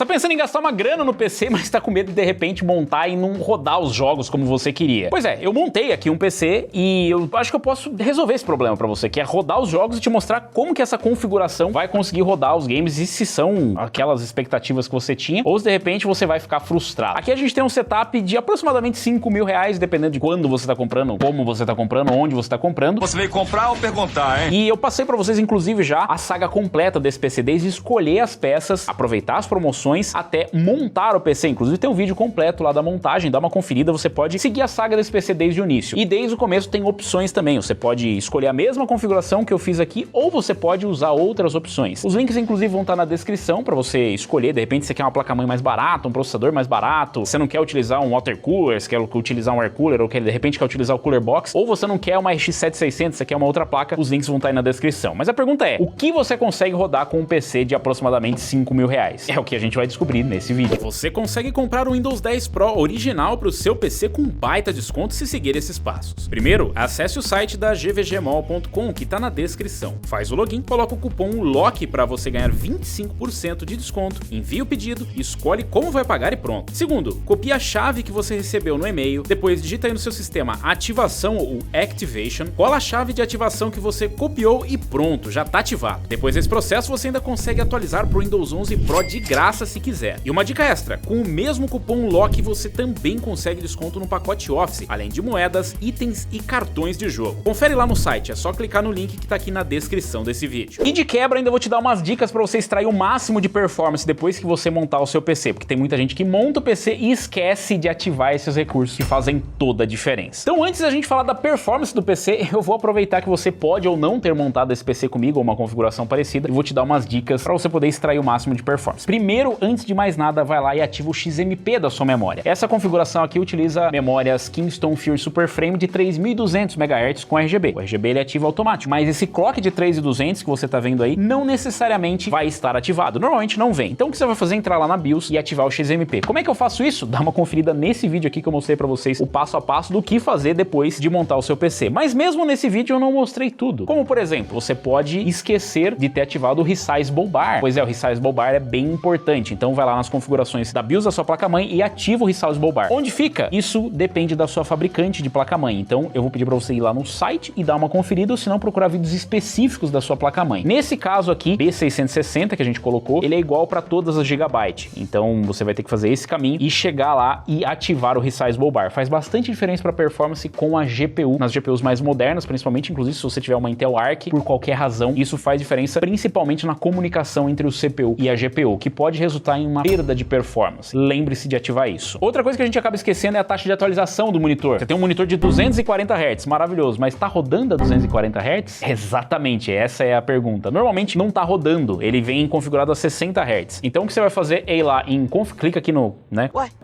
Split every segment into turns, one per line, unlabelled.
Tá pensando em gastar uma grana no PC, mas tá com medo de repente montar e não rodar os jogos como você queria? Pois é, eu montei aqui um PC e eu acho que eu posso resolver esse problema pra você, que é rodar os jogos e te mostrar como que essa configuração vai conseguir rodar os games e se são aquelas expectativas que você tinha, ou se de repente você vai ficar frustrado. Aqui a gente tem um setup de aproximadamente 5 mil reais, dependendo de quando você tá comprando, como você tá comprando, onde você tá comprando.
Você veio comprar ou perguntar, hein?
E eu passei pra vocês, inclusive, já a saga completa desse PC, desde escolher as peças, aproveitar as promoções, até montar o PC. Inclusive tem um vídeo completo lá da montagem, dá uma conferida, você pode seguir a saga desse PC desde o início. E desde o começo tem opções também, você pode escolher a mesma configuração que eu fiz aqui, ou você pode usar outras opções. Os links inclusive vão estar na descrição para você escolher, de repente você quer uma placa-mãe mais barata, um processador mais barato, você não quer utilizar um water cooler, você quer utilizar um air cooler, ou de repente quer utilizar o cooler box, ou você não quer uma RX 7600, você quer uma outra placa, os links vão estar aí na descrição. Mas a pergunta é, o que você consegue rodar com um PC de aproximadamente 5 mil reais? É o que a gente vai descobrir nesse vídeo. Você consegue comprar o Windows 10 Pro original para o seu PC com baita desconto se seguir esses passos. Primeiro, acesse o site da gvgmall.com que está na descrição. Faz o login, coloca o cupom LOCK para você ganhar 25% de desconto, envia o pedido, escolhe como vai pagar e pronto. Segundo, copia a chave que você recebeu no e-mail, depois digita aí no seu sistema ativação ou activation, cola a chave de ativação que você copiou e pronto, já está ativado. Depois desse processo você ainda consegue atualizar para o Windows 11 Pro de graça se quiser. E uma dica extra, com o mesmo cupom LOCK você também consegue desconto no pacote Office, além de moedas, itens e cartões de jogo. Confere lá no site, é só clicar no link que tá aqui na descrição desse vídeo. E de quebra ainda vou te dar umas dicas para você extrair o máximo de performance depois que você montar o seu PC, porque tem muita gente que monta o PC e esquece de ativar esses recursos que fazem toda a diferença. Então antes da gente falar da performance do PC, eu vou aproveitar que você pode ou não ter montado esse PC comigo ou uma configuração parecida e vou te dar umas dicas para você poder extrair o máximo de performance. Primeiro, antes de mais nada, vai lá e ativa o XMP da sua memória. Essa configuração aqui utiliza memórias Kingston Fury Super Frame de 3200 MHz com RGB. O RGB ele ativa automático, mas esse clock de 3200 que você tá vendo aí não necessariamente vai estar ativado. Normalmente não vem. Então o que você vai fazer é entrar lá na BIOS e ativar o XMP. Como é que eu faço isso? Dá uma conferida nesse vídeo aqui que eu mostrei para vocês o passo a passo do que fazer depois de montar o seu PC. Mas mesmo nesse vídeo eu não mostrei tudo. Como por exemplo, você pode esquecer de ter ativado o Resizable Bar. Pois é, o Resizable Bar é bem importante. Então vai lá nas configurações da BIOS da sua placa-mãe e ativa o Resizable Bar. Onde fica? Isso depende da sua fabricante de placa-mãe. Então eu vou pedir para você ir lá no site e dar uma conferida, ou se não procurar vídeos específicos da sua placa-mãe. Nesse caso aqui, B660 que a gente colocou, ele é igual para todas as Gigabyte. Então você vai ter que fazer esse caminho e chegar lá e ativar o Resizable Bar. Faz bastante diferença para performance com a GPU, nas GPUs mais modernas, principalmente, inclusive se você tiver uma Intel Arc, por qualquer razão, isso faz diferença principalmente na comunicação entre o CPU e a GPU, que pode resultar em uma perda de performance. Lembre-se de ativar isso. Outra coisa que a gente acaba esquecendo é a taxa de atualização do monitor. Você tem um monitor de 240 Hz, maravilhoso, mas tá rodando a 240 Hz? Exatamente, essa é a pergunta. Normalmente não tá rodando, ele vem configurado a 60 Hz. Então o que você vai fazer é ir lá em clica aqui no,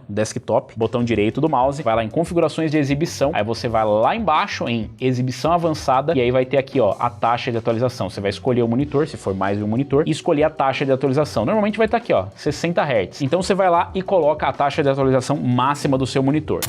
desktop, botão direito do mouse, vai lá em configurações de exibição, aí você vai lá embaixo em exibição avançada e aí vai ter aqui, ó, a taxa de atualização. Você vai escolher o monitor, se for mais de um monitor, e escolher a taxa de atualização. Normalmente vai estar aqui, ó, 60 Hz. Então você vai lá e coloca a taxa de atualização máxima do seu monitor.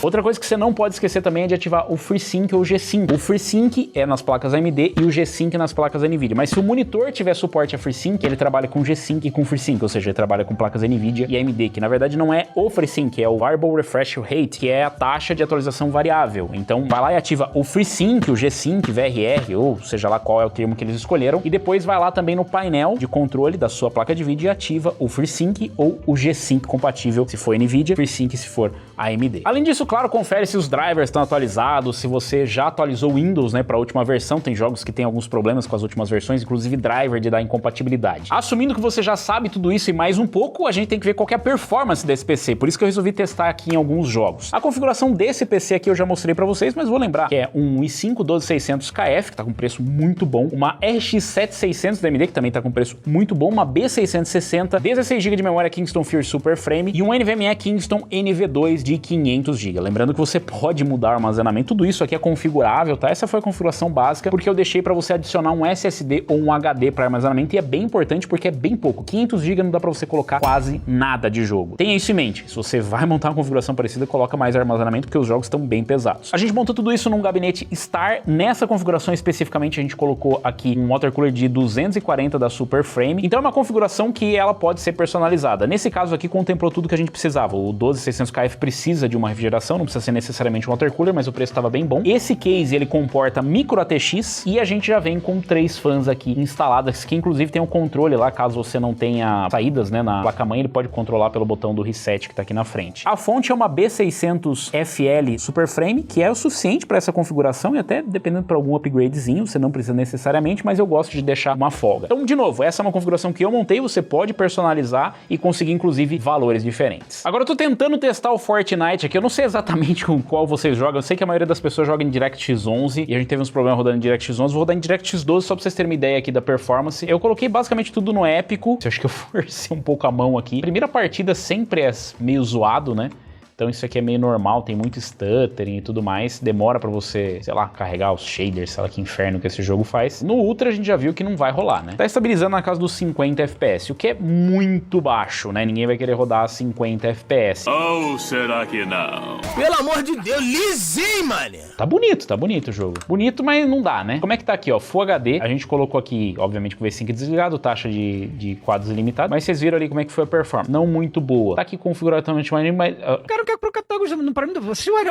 Outra coisa que você não pode esquecer também é de ativar o FreeSync ou G-Sync. O FreeSync é nas placas AMD e o G-Sync nas placas NVIDIA. Mas se o monitor tiver suporte a FreeSync, ele trabalha com G-Sync e com FreeSync, ou seja, ele trabalha com placas NVIDIA e AMD, que na verdade não é o FreeSync, é o Variable Refresh Rate, que é a taxa de atualização variável. Então vai lá e ativa o FreeSync, o G-Sync, VRR, ou seja lá qual é o termo que eles escolheram, e depois vai lá também no painel de controle da sua placa de vídeo e ativa o FreeSync ou o G-Sync compatível, se for NVIDIA, FreeSync se for AMD. Além disso, claro, confere se os drivers estão atualizados, se você já atualizou o Windows, né, para a última versão. Tem jogos que tem alguns problemas com as últimas versões, inclusive driver de dar incompatibilidade. Assumindo que você já sabe tudo isso e mais um pouco, a gente tem que ver qual que é a performance desse PC. Por isso que eu resolvi testar aqui em alguns jogos. A configuração desse PC aqui eu já mostrei para vocês, mas vou lembrar que é um i5 12600KF, que tá com preço muito bom, uma RX 7600 da AMD, que também tá com preço muito bom, uma B660, 16 GB de memória Kingston Fury Super Frame e um NVMe Kingston NV2 de 500 GB. Lembrando que você pode mudar o armazenamento, tudo isso aqui é configurável, tá? Essa foi a configuração básica, porque eu deixei para você adicionar um SSD ou um HD para armazenamento, e é bem importante porque é bem pouco. 500 GB não dá para você colocar quase nada de jogo. Tenha isso em mente. Se você vai montar uma configuração parecida, coloca mais armazenamento, porque os jogos estão bem pesados. A gente montou tudo isso num gabinete Star. Nessa configuração especificamente, a gente colocou aqui um water cooler de 240 da Super Frame. Então é uma configuração que ela pode ser personalizada. Nesse caso aqui, contemplou tudo que a gente precisava. O 12600KF precisa de uma refrigeração, não precisa ser necessariamente um water cooler, mas o preço estava bem bom. Esse case, ele comporta micro ATX, e a gente já vem com 3 fãs aqui instaladas, que inclusive tem um controle lá, caso você não tenha saídas, né, na placa-mãe, ele pode controlar pelo botão do reset que tá aqui na frente. A fonte é uma B600FL Super Frame, que é o suficiente para essa configuração, e até dependendo para algum upgradezinho, você não precisa necessariamente, mas eu gosto de deixar uma folga. Então, de novo, essa é uma configuração que eu montei, você pode personalizar e conseguir, inclusive, valores diferentes. Agora eu tô tentando testar o Fortnite aqui, eu não sei exatamente com qual vocês jogam, eu sei que a maioria das pessoas joga em DirectX 11, e a gente teve uns problemas rodando em DirectX 11, vou rodar em DirectX 12 só pra vocês terem uma ideia aqui da performance. Eu coloquei basicamente tudo no épico, eu acho que eu forcei um pouco a mão aqui. Primeira partida sempre é meio zoado, né? Então isso aqui é meio normal, tem muito stuttering e tudo mais, demora pra você, sei lá, carregar os shaders, sei lá que inferno que esse jogo faz. No Ultra a gente já viu que não vai rolar, né? Tá estabilizando na casa dos 50 FPS, o que é muito baixo, né? Ninguém vai querer rodar a 50 FPS.
Ou será que não?
Pelo amor de Deus, lisinho, mano!
Tá bonito o jogo. Bonito, mas não dá, né? Como é que tá aqui, ó? Full HD, a gente colocou aqui, obviamente, com o V5 desligado, taxa de quadros ilimitada, mas vocês viram ali como é que foi a performance. Não muito boa. Tá aqui configurado também, mas...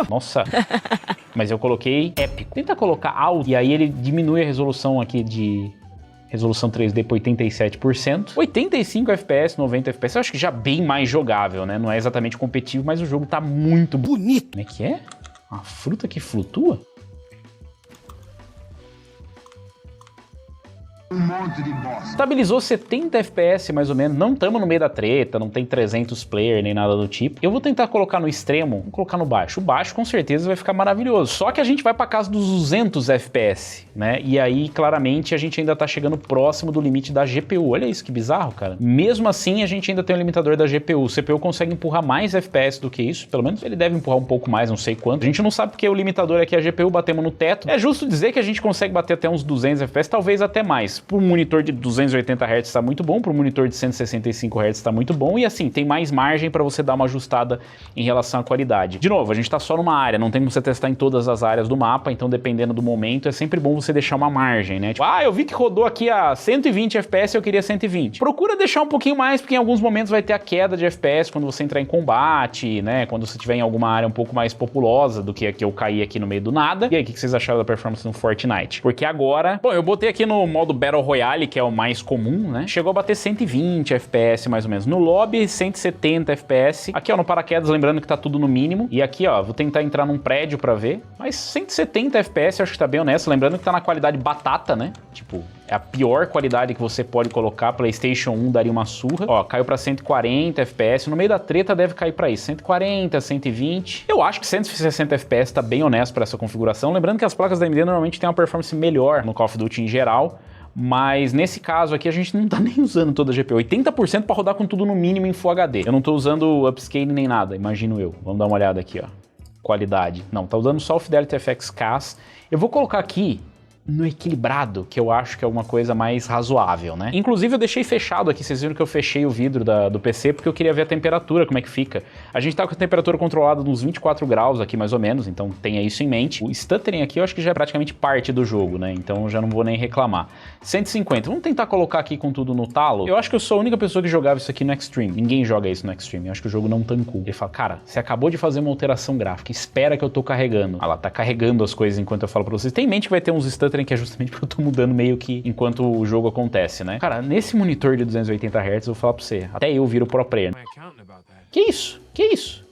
Nossa, mas eu coloquei épico. Tenta colocar alto e aí ele diminui a resolução aqui de resolução 3D por 87%. 85 FPS, 90 FPS, eu acho que já bem mais jogável, né? Não é exatamente competitivo, mas o jogo tá muito bonito. Como é que é? Uma fruta que flutua?
Um monte de bosta.
Estabilizou 70 FPS mais ou menos, não estamos no meio da treta, não tem 300 player nem nada do tipo. Eu vou tentar colocar no extremo, vou colocar no baixo. O baixo com certeza vai ficar maravilhoso. Só que a gente vai para casa dos 200 FPS, né? E aí claramente a gente ainda tá chegando próximo do limite da GPU. Olha isso que bizarro, cara. Mesmo assim a gente ainda tem um limitador da GPU. O CPU consegue empurrar mais FPS do que isso, pelo menos ele deve empurrar um pouco mais, não sei quanto. A gente não sabe porque o limitador aqui é a GPU, batemos no teto. É justo dizer que a gente consegue bater até uns 200 FPS, talvez até mais. Para um monitor de 280 Hz está muito bom, para um monitor de 165 Hz está muito bom, e assim, tem mais margem para você dar uma ajustada em relação à qualidade. De novo, a gente está só numa área, não tem como você testar em todas as áreas do mapa, então dependendo do momento, é sempre bom você deixar uma margem, né? Tipo, eu vi que rodou aqui a 120 FPS, eu queria 120. Procura deixar um pouquinho mais, porque em alguns momentos vai ter a queda de FPS quando você entrar em combate, né? Quando você estiver em alguma área um pouco mais populosa do que a que eu caí aqui no meio do nada. E aí, o que vocês acharam da performance no Fortnite? Porque agora... Bom, eu botei aqui no modo Battle Royale, que é o mais comum, né? Chegou a bater 120 FPS mais ou menos. No lobby, 170 FPS. Aqui, ó, no paraquedas, lembrando que tá tudo no mínimo. E aqui, ó, vou tentar entrar num prédio pra ver. Mas 170 FPS, eu acho que tá bem honesto. Lembrando que tá na qualidade batata, né? Tipo, é a pior qualidade que você pode colocar. PlayStation 1 daria uma surra. Ó, caiu pra 140 FPS. No meio da treta deve cair pra isso. 140, 120. Eu acho que 160 FPS tá bem honesto pra essa configuração. Lembrando que as placas da AMD normalmente tem uma performance melhor no Call of Duty em geral. Mas nesse caso aqui a gente não tá nem usando toda a GPU, 80% para rodar com tudo no mínimo em Full HD. Eu não tô usando upscaling nem nada, imagino eu. Vamos dar uma olhada aqui, ó. Qualidade. Não, tá usando só o Fidelity FX CAS. Eu vou colocar aqui no equilibrado, que eu acho que é uma coisa mais razoável, né? Inclusive eu deixei fechado aqui, vocês viram que eu fechei o vidro do PC porque eu queria ver a temperatura, como é que fica. A gente tá com a temperatura controlada nos 24 graus aqui mais ou menos, então tenha isso em mente. O stuttering aqui eu acho que já é praticamente parte do jogo, né? Então eu já não vou nem reclamar. 150, vamos tentar colocar aqui com tudo no talo. Eu acho que eu sou a única pessoa que jogava isso aqui no Extreme. Ninguém joga isso no Extreme, eu acho que o jogo não tancou. Ele fala, cara, você acabou de fazer uma alteração gráfica, espera que eu tô carregando. Ah lá, tá carregando as coisas enquanto eu falo pra vocês. Tem em mente que vai ter uns stuttering que é justamente porque eu tô mudando meio que enquanto o jogo acontece, né? Cara, nesse monitor de 280 Hz, eu vou falar pra você, até eu viro pro player. Que isso? Que isso?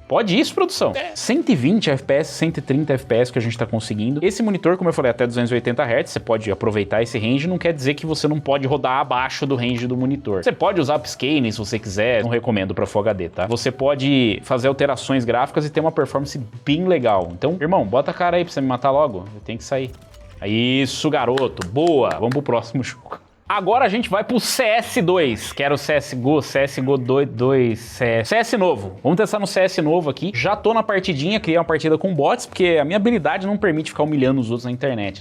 Pode isso, produção? 120 FPS, 130 FPS que a gente tá conseguindo. Esse monitor, como eu falei, até 280 Hz, você pode aproveitar esse range, não quer dizer que você não pode rodar abaixo do range do monitor. Você pode usar upscaling se você quiser, não recomendo pra Full HD, tá? Você pode fazer alterações gráficas e ter uma performance bem legal. Então, irmão, bota a cara aí pra você me matar logo. Eu tenho que sair. Isso, garoto. Boa. Vamos pro próximo jogo. Agora a gente vai pro CS2, que era o CSGO 2, CS novo. Vamos testar no CS novo aqui. Já tô na partidinha, criei uma partida com bots, porque a minha habilidade não permite ficar humilhando os outros na internet.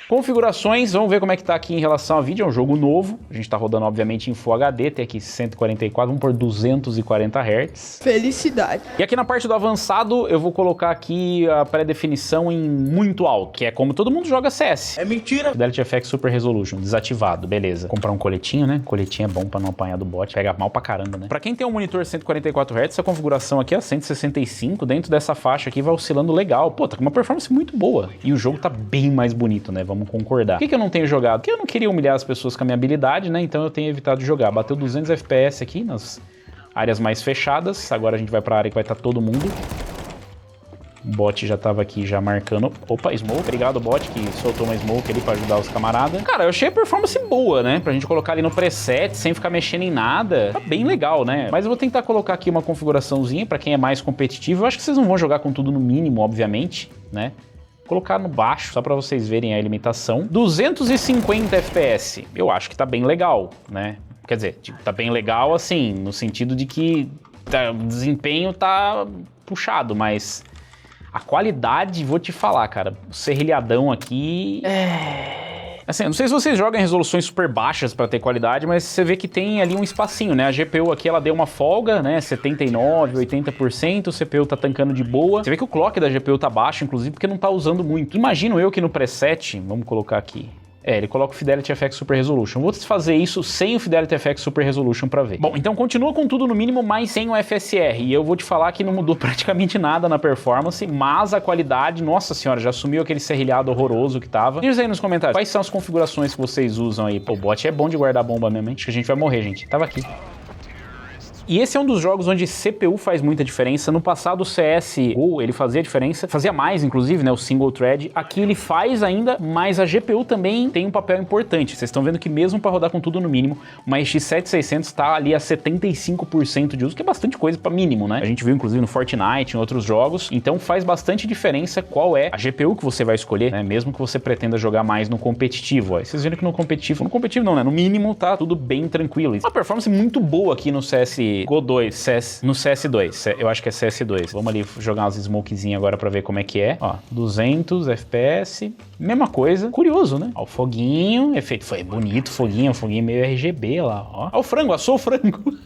Configurações, vamos ver como é que tá aqui em relação ao vídeo, é um jogo novo, a gente tá rodando obviamente em Full HD, tem aqui 144, vamos por 240 Hz.
Felicidade.
E aqui na parte do avançado, eu vou colocar aqui a pré-definição em muito alto, que é como todo mundo joga CS.
É mentira.
Fidelity FX Super Resolution, desativado, beleza. Comprar um coletinho, né? Coletinho é bom pra não apanhar do bot, pega mal pra caramba, né? Pra quem tem um monitor 144 Hz, essa configuração aqui, ó, 165, dentro dessa faixa aqui vai oscilando legal. Pô, tá com uma performance muito boa. E o jogo tá bem mais bonito, né? Vamos concordar. Por que eu não tenho jogado? Porque eu não queria humilhar as pessoas com a minha habilidade, né? Então eu tenho evitado de jogar. Bateu 200 FPS aqui nas áreas mais fechadas. Agora a gente vai pra área que vai estar todo mundo. O bot já tava aqui já marcando. Opa, smoke. Obrigado, bot, que soltou uma smoke ali pra ajudar os camaradas. Cara, eu achei a performance boa, né? Pra gente colocar ali no preset, sem ficar mexendo em nada. Tá bem legal, né? Mas eu vou tentar colocar aqui uma configuraçãozinha pra quem é mais competitivo. Eu acho que vocês não vão jogar com tudo no mínimo, obviamente, né? Colocar no baixo, só pra vocês verem a limitação. 250 FPS, eu acho que tá bem legal, né? Quer dizer, tipo, tá bem legal assim, no sentido de que o desempenho tá puxado, mas a qualidade, vou te falar, cara, o serrilhadão aqui assim, não sei se vocês jogam em resoluções super baixas para ter qualidade, mas você vê que tem ali um espacinho, né? A GPU aqui, ela deu uma folga, né? 79%, 80%, o CPU tá tancando de boa. Você vê que o clock da GPU tá baixo, inclusive, porque não tá usando muito. Imagino eu que no preset, vamos colocar aqui, ele coloca o Fidelity FX Super Resolution. Vou fazer isso sem o Fidelity FX Super Resolution pra ver. Bom, então continua com tudo no mínimo, mas sem o FSR. E eu vou te falar que não mudou praticamente nada na performance, mas a qualidade, nossa senhora, já sumiu aquele serrilhado horroroso que tava. Diz aí nos comentários, quais são as configurações que vocês usam aí? Pô, o bot é bom de guardar bomba mesmo, hein? Acho que a gente vai morrer, gente. Tava aqui. E esse é um dos jogos onde CPU faz muita diferença. No passado o CSGO, ele fazia diferença, fazia mais inclusive, né, o single thread. Aqui ele faz ainda, mas a GPU também tem um papel importante. Vocês estão vendo que mesmo para rodar com tudo no mínimo, uma RX 7600 tá ali a 75% de uso, que é bastante coisa para mínimo, né? A gente viu inclusive no Fortnite, em outros jogos. Então faz bastante diferença qual é a GPU que você vai escolher, né? Mesmo que você pretenda jogar mais no competitivo. Ó. Vocês viram que no competitivo não, né? No mínimo tá tudo bem tranquilo. Uma performance muito boa aqui no CSGO 2, no CS2, eu acho que é CS2. Vamos ali jogar umas smokezinhas agora pra ver como é que é. Ó, 200 FPS, mesma coisa. Curioso, né? Ó, o foguinho, efeito, foi bonito, foguinho meio RGB lá, ó. Ó o frango, assou o frango.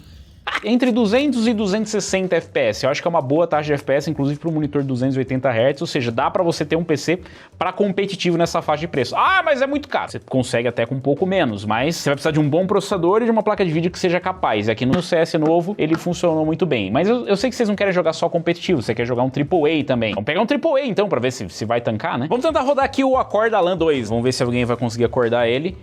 Entre 200 e 260 FPS, eu acho que é uma boa taxa de FPS, inclusive para um monitor 280 Hz, ou seja, dá para você ter um PC para competitivo nessa faixa de preço. Ah, mas é muito caro. Você consegue até com um pouco menos, mas você vai precisar de um bom processador e de uma placa de vídeo que seja capaz. Aqui no CS novo, ele funcionou muito bem. Mas eu sei que vocês não querem jogar só competitivo, você quer jogar um AAA também. Vamos pegar um AAA então, para ver se vai tancar, né? Vamos tentar rodar aqui o Acorda LAN 2. Vamos ver se alguém vai conseguir acordar ele.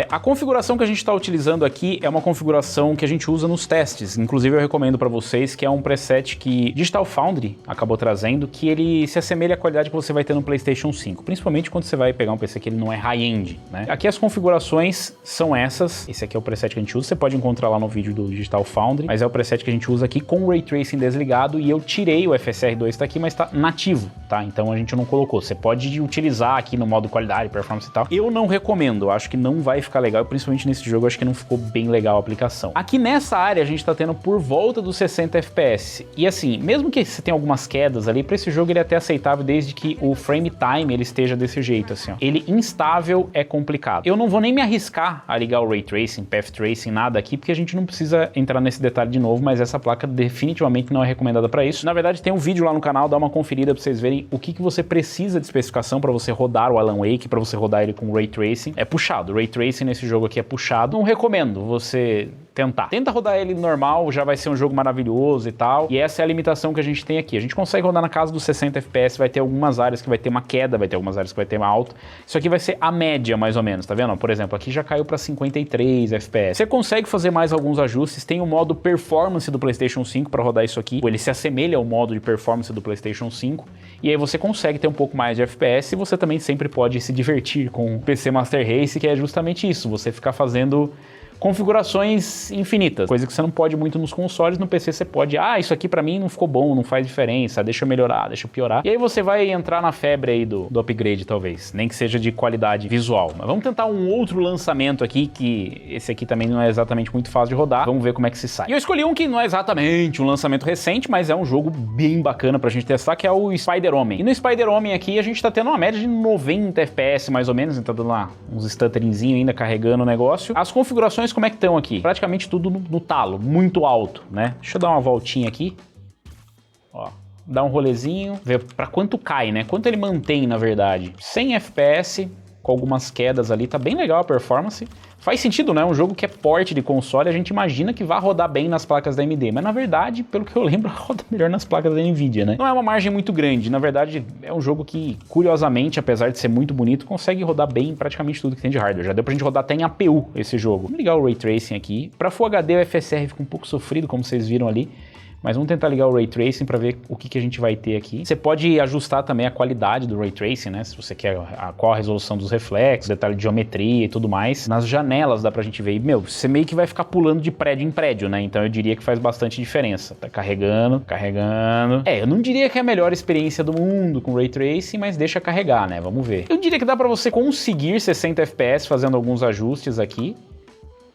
A configuração que a gente está utilizando aqui é uma configuração que a gente usa nos testes. Inclusive eu recomendo para vocês, que é um preset que Digital Foundry acabou trazendo, que ele se assemelha à qualidade que você vai ter no PlayStation 5, principalmente quando você vai pegar um PC que ele não é high-end, né? Aqui as configurações são essas. Esse aqui é o preset que a gente usa, você pode encontrar lá no vídeo do Digital Foundry, mas é o preset que a gente usa aqui com o Ray Tracing desligado, e eu tirei o FSR2, tá aqui, mas tá nativo, tá? Então a gente não colocou. Você pode utilizar aqui no modo qualidade, performance e tal. Eu não recomendo, acho que não vai ficar legal, principalmente nesse jogo, acho que não ficou bem legal a aplicação. Aqui nessa área a gente tá tendo por volta dos 60 FPS, e assim, mesmo que você tenha algumas quedas ali, pra esse jogo ele é até aceitável desde que o frame time ele esteja desse jeito, assim, ó. Ele instável é complicado. Eu não vou nem me arriscar a ligar o Ray Tracing, Path Tracing, nada aqui, porque a gente não precisa entrar nesse detalhe de novo, mas essa placa definitivamente não é recomendada pra isso. Na verdade tem um vídeo lá no canal, dá uma conferida pra vocês verem o que você precisa de especificação pra você rodar o Alan Wake, pra você rodar ele com Ray Tracing. É puxado, o Ray Tracing nesse jogo aqui é puxado. Não recomendo você tentar. Tenta rodar ele normal, já vai ser um jogo maravilhoso e tal. E essa é a limitação que a gente tem aqui. A gente consegue rodar na casa dos 60 FPS, vai ter algumas áreas que vai ter uma queda, vai ter algumas áreas que vai ter uma alta. Isso aqui vai ser a média, mais ou menos, tá vendo? Por exemplo, aqui já caiu para 53 FPS. Você consegue fazer mais alguns ajustes. Tem o modo performance do PlayStation 5 para rodar isso aqui. Ele se assemelha ao modo de performance do PlayStation 5. E aí você consegue ter um pouco mais de FPS, e você também sempre pode se divertir com o PC Master Race, que é justamente isso. Você ficar fazendo configurações infinitas, coisa que você não pode muito nos consoles. No PC você pode, isso aqui pra mim não ficou bom, não faz diferença, deixa eu melhorar, deixa eu piorar. E aí você vai entrar na febre aí do upgrade, talvez, nem que seja de qualidade visual. Mas vamos tentar um outro lançamento aqui, que esse aqui também não é exatamente muito fácil de rodar. Vamos ver como é que se sai. E eu escolhi um que não é exatamente um lançamento recente, mas é um jogo bem bacana pra gente testar, que é o Spider-Homem. E no Spider-Homem aqui a gente tá tendo uma média de 90 FPS mais ou menos, então tá dando lá uns stutterinzinho ainda carregando o negócio. As configurações como é que estão aqui? Praticamente tudo no talo, muito alto, né? Deixa eu dar uma voltinha aqui. Ó, dá um rolezinho, ver pra quanto cai, né? Quanto ele mantém, na verdade. 100 FPS, com algumas quedas ali, tá bem legal a performance. Faz sentido, né? Um jogo que é porte de console, a gente imagina que vai rodar bem nas placas da AMD, mas na verdade, pelo que eu lembro, roda melhor nas placas da Nvidia, né? Não é uma margem muito grande, na verdade é um jogo que, curiosamente, apesar de ser muito bonito, consegue rodar bem em praticamente tudo que tem de hardware. Já deu pra gente rodar até em APU esse jogo. Vamos ligar o Ray Tracing aqui. Pra Full HD o FSR fica um pouco sofrido, como vocês viram ali. Mas vamos tentar ligar o Ray Tracing para ver o que a gente vai ter aqui. Você pode ajustar também a qualidade do Ray Tracing, né? Se você quer qual a resolução dos reflexos, detalhe de geometria e tudo mais. Nas janelas dá pra gente ver. E, você meio que vai ficar pulando de prédio em prédio, né? Então eu diria que faz bastante diferença. Tá carregando, carregando. Eu não diria que é a melhor experiência do mundo com Ray Tracing, mas deixa carregar, né? Vamos ver. Eu diria que dá pra você conseguir 60 FPS fazendo alguns ajustes aqui.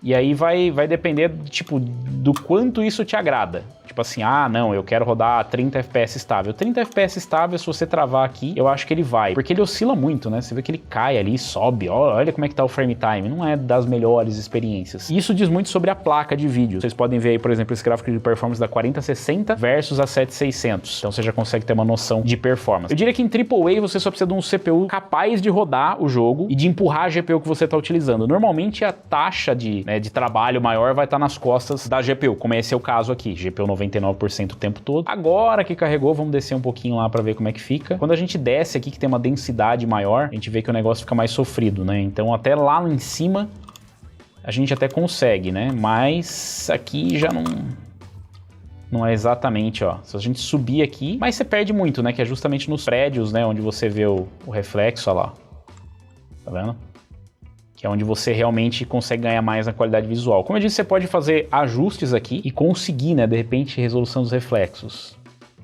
E aí vai depender, tipo, do quanto isso te agrada. Tipo assim, não, eu quero rodar 30 FPS estável. 30 FPS estável, se você travar aqui, eu acho que ele vai. Porque ele oscila muito, né? Você vê que ele cai ali, sobe. Olha como é que tá o frame time. Não é das melhores experiências. E isso diz muito sobre a placa de vídeo. Vocês podem ver aí, por exemplo, esse gráfico de performance da 4060 versus a 7600. Então você já consegue ter uma noção de performance. Eu diria que em AAA você só precisa de um CPU capaz de rodar o jogo e de empurrar a GPU que você tá utilizando. Normalmente a taxa de trabalho maior vai estar nas costas da GPU, como esse é o caso aqui. GPU 99% o tempo todo. Agora que carregou, vamos descer um pouquinho lá para ver como é que fica. Quando a gente desce aqui, que tem uma densidade maior, a gente vê que o negócio fica mais sofrido, né? Então até lá em cima a gente até consegue, né? Mas aqui já não é exatamente, ó. Se a gente subir aqui, mas você perde muito, né? Que é justamente nos prédios, né? Onde você vê o reflexo, ó lá. Tá vendo? Que é onde você realmente consegue ganhar mais na qualidade visual. Como eu disse, você pode fazer ajustes aqui e conseguir, né, de repente, resolução dos reflexos.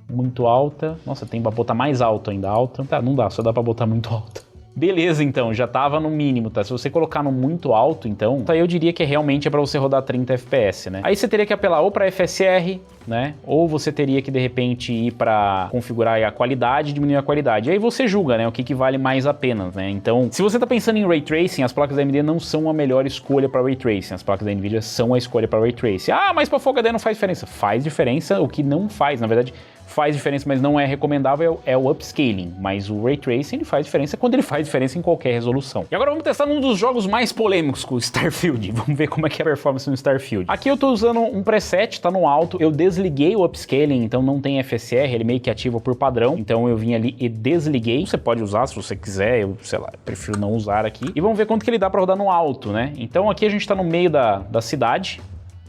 Muito alta. Nossa, tem pra botar mais alto ainda. Alta. Tá, não dá, só dá pra botar muito alta. Beleza, então, já tava no mínimo, tá? Se você colocar no muito alto, então, aí eu diria que realmente é pra você rodar 30 FPS, né? Aí você teria que apelar ou pra FSR, né? Ou você teria que, de repente, ir pra configurar a qualidade e diminuir a qualidade. E aí você julga, né? O que vale mais a pena, né? Então, se você tá pensando em Ray Tracing, as placas da AMD não são a melhor escolha pra Ray Tracing. As placas da Nvidia são a escolha pra Ray Tracing. Mas pra Full HD não faz diferença. Faz diferença, o que não faz, na verdade... faz diferença, mas não é recomendável, é o upscaling. Mas o Ray Tracing ele faz diferença quando ele faz diferença em qualquer resolução. E agora vamos testar um dos jogos mais polêmicos, com o Starfield. Vamos ver como é que é a performance no Starfield. Aqui eu tô usando um preset, tá no alto. Eu desliguei o upscaling, então não tem FSR, ele meio que ativa por padrão. Então eu vim ali e desliguei. Você pode usar se você quiser, eu, sei lá, prefiro não usar aqui. E vamos ver quanto que ele dá pra rodar no alto, né? Então aqui a gente tá no meio da cidade.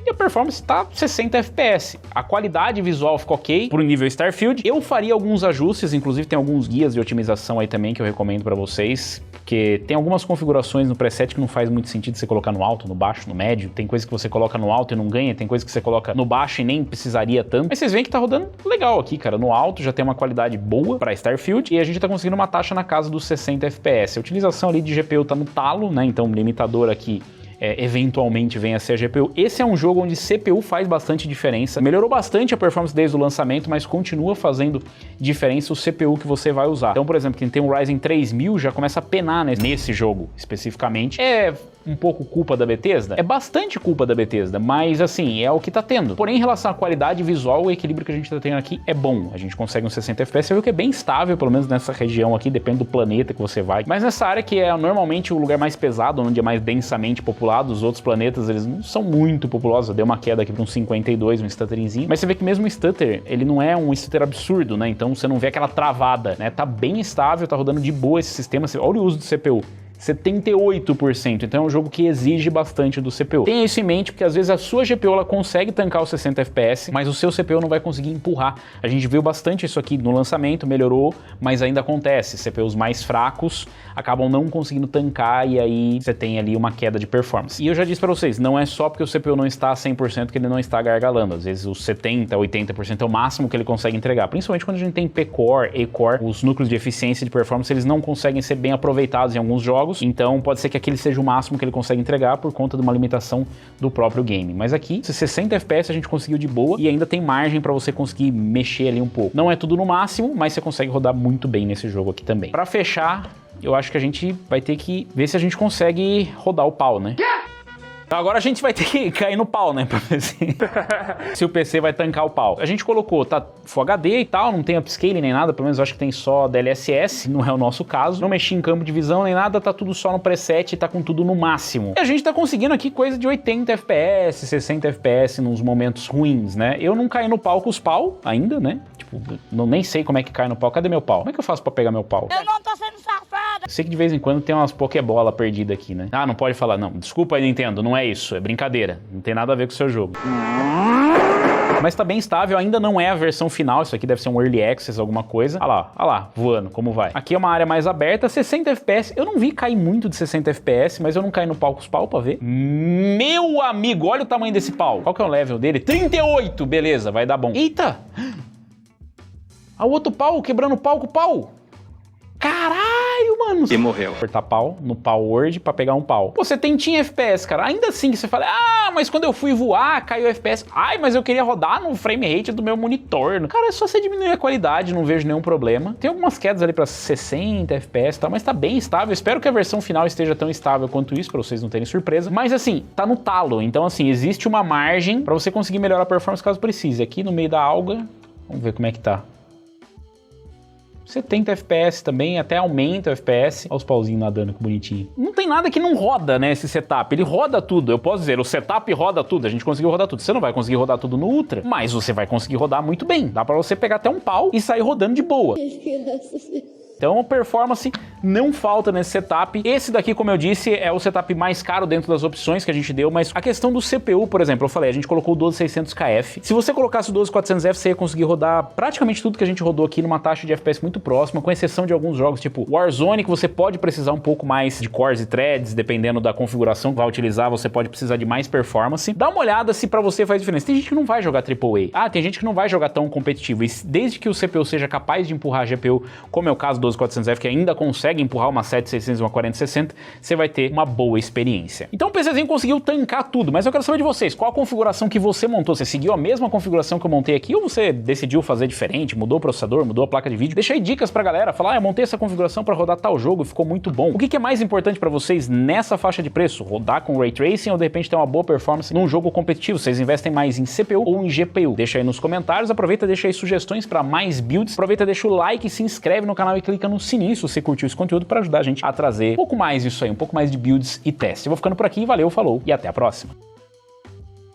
E a performance tá 60 FPS. A qualidade visual ficou ok pro nível Starfield. Eu faria alguns ajustes, inclusive tem alguns guias de otimização aí também que eu recomendo pra vocês, porque tem algumas configurações no preset que não faz muito sentido você colocar no alto, no baixo, no médio. Tem coisa que você coloca no alto e não ganha, tem coisa que você coloca no baixo e nem precisaria tanto. Mas vocês veem que tá rodando legal aqui, cara. No alto já tem uma qualidade boa pra Starfield e a gente tá conseguindo uma taxa na casa dos 60 FPS. A utilização ali de GPU tá no talo, né? Então o limitador aqui eventualmente venha a ser a GPU. Esse é um jogo onde CPU faz bastante diferença. Melhorou bastante a performance desde o lançamento, mas continua fazendo diferença o CPU que você vai usar. Então, por exemplo, quem tem um Ryzen 3000 já começa a penar nesse jogo especificamente. É um pouco culpa da Bethesda? É bastante culpa da Bethesda, mas assim, é o que tá tendo. Porém, em relação à qualidade visual, o equilíbrio que a gente tá tendo aqui é bom. A gente consegue uns 60 FPS, você viu que é bem estável, pelo menos nessa região aqui, depende do planeta que você vai. Mas nessa área que é normalmente o lugar mais pesado, onde é mais densamente populado, os outros planetas, eles não são muito populosos. Deu uma queda aqui para um 52, um stutterzinho. Mas você vê que mesmo o stutter, ele não é um stutter absurdo, né? Então você não vê aquela travada, né? Tá bem estável, tá rodando de boa esse sistema. Olha o uso do CPU. 78%, então é um jogo que exige bastante do CPU. Tenha isso em mente, porque às vezes a sua GPU ela consegue tancar os 60 FPS, mas o seu CPU não vai conseguir empurrar. A gente viu bastante isso aqui no lançamento, melhorou, mas ainda acontece. CPUs mais fracos acabam não conseguindo tancar e aí você tem ali uma queda de performance. E eu já disse pra vocês, não é só porque o CPU não está a 100% que ele não está gargalando. Às vezes os 70%, 80% é o máximo que ele consegue entregar. Principalmente quando a gente tem P-Core, E-Core, os núcleos de eficiência e de performance, eles não conseguem ser bem aproveitados em alguns jogos. Então pode ser que aquele seja o máximo que ele consegue entregar por conta de uma limitação do próprio game. Mas aqui, 60 FPS a gente conseguiu de boa e ainda tem margem para você conseguir mexer ali um pouco. Não é tudo no máximo, mas você consegue rodar muito bem nesse jogo aqui também. Para fechar, eu acho que a gente vai ter que ver se a gente consegue rodar o pau, né? Agora a gente vai ter que cair no pau, né, pra ver se o PC vai tancar o pau. A gente colocou, tá Full HD e tal, não tem upscaling nem nada, pelo menos eu acho que tem só DLSS, não é o nosso caso. Não mexi em campo de visão nem nada, tá tudo só no preset e tá com tudo no máximo. E a gente tá conseguindo aqui coisa de 80 FPS, 60 FPS nos momentos ruins, né? Eu não caí no pau com os pau ainda, né? Tipo, nem sei como é que cai no pau. Cadê meu pau? Como é que eu faço pra pegar meu pau?
Eu não tô sendo safada!
Sei que de vez em quando tem umas pokebola perdidas aqui, né? Ah, não pode falar, não. Desculpa aí, Nintendo, não é isso, é brincadeira. Não tem nada a ver com o seu jogo. Mas tá bem estável, ainda não é a versão final, isso aqui deve ser um Early Access, alguma coisa. Olha lá, voando, como vai. Aqui é uma área mais aberta, 60 FPS. Eu não vi cair muito de 60 FPS, mas eu não caí no pau com os pau pra ver. Meu amigo, olha o tamanho desse pau. Qual que é o level dele? 38, beleza, vai dar bom. Eita! Ah, o outro pau, quebrando pau com pau. Caralho, mano.
E morreu.
Apertar pau no pau Word pra pegar um pau. Pô, você tem FPS, cara. Ainda assim que você fala, ah, mas quando eu fui voar, caiu o FPS. Ai, mas eu queria rodar no frame rate do meu monitor. Cara, é só você diminuir a qualidade, não vejo nenhum problema. Tem algumas quedas ali pra 60 FPS e tal, mas tá bem estável. Espero que a versão final esteja tão estável quanto isso, pra vocês não terem surpresa. Mas assim, tá no talo. Então assim, existe uma margem pra você conseguir melhorar a performance caso precise. Aqui no meio da alga, vamos ver como é que tá. 70 FPS também, até aumenta o FPS. Olha os pauzinhos nadando, que bonitinho. Não tem nada que não roda, né, esse setup. Ele roda tudo. Eu posso dizer, o setup roda tudo. A gente conseguiu rodar tudo. Você não vai conseguir rodar tudo no Ultra, mas você vai conseguir rodar muito bem. Dá pra você pegar até um pau e sair rodando de boa. Então, performance não falta nesse setup. Esse daqui, como eu disse, é o setup mais caro dentro das opções que a gente deu, mas a questão do CPU, por exemplo, eu falei, a gente colocou o 12600KF. Se você colocasse o 12400F, você ia conseguir rodar praticamente tudo que a gente rodou aqui numa taxa de FPS muito próxima, com exceção de alguns jogos tipo Warzone, que você pode precisar um pouco mais de cores e threads, dependendo da configuração que vai utilizar, você pode precisar de mais performance. Dá uma olhada se pra você faz diferença. Tem gente que não vai jogar AAA. Ah, tem gente que não vai jogar tão competitivo. E desde que o CPU seja capaz de empurrar a GPU, como é o caso do 12400F, que ainda consegue empurrar uma 7600 e uma 4060, você vai ter uma boa experiência. Então o PCzinho conseguiu tancar tudo, mas eu quero saber de vocês, qual a configuração que você montou? Você seguiu a mesma configuração que eu montei aqui ou você decidiu fazer diferente, mudou o processador, mudou a placa de vídeo? Deixa aí dicas pra galera, falar, ah, eu montei essa configuração pra rodar tal jogo e ficou muito bom. O que é mais importante pra vocês nessa faixa de preço? Rodar com Ray Tracing ou de repente ter uma boa performance num jogo competitivo? Vocês investem mais em CPU ou em GPU? Deixa aí nos comentários, aproveita e deixa aí sugestões pra mais builds, aproveita, deixa o like, se inscreve no canal e clica no sininho se você curtiu esse conteúdo para ajudar a gente a trazer um pouco mais disso aí, um pouco mais de builds e testes. Eu vou ficando por aqui, valeu, falou e até a próxima.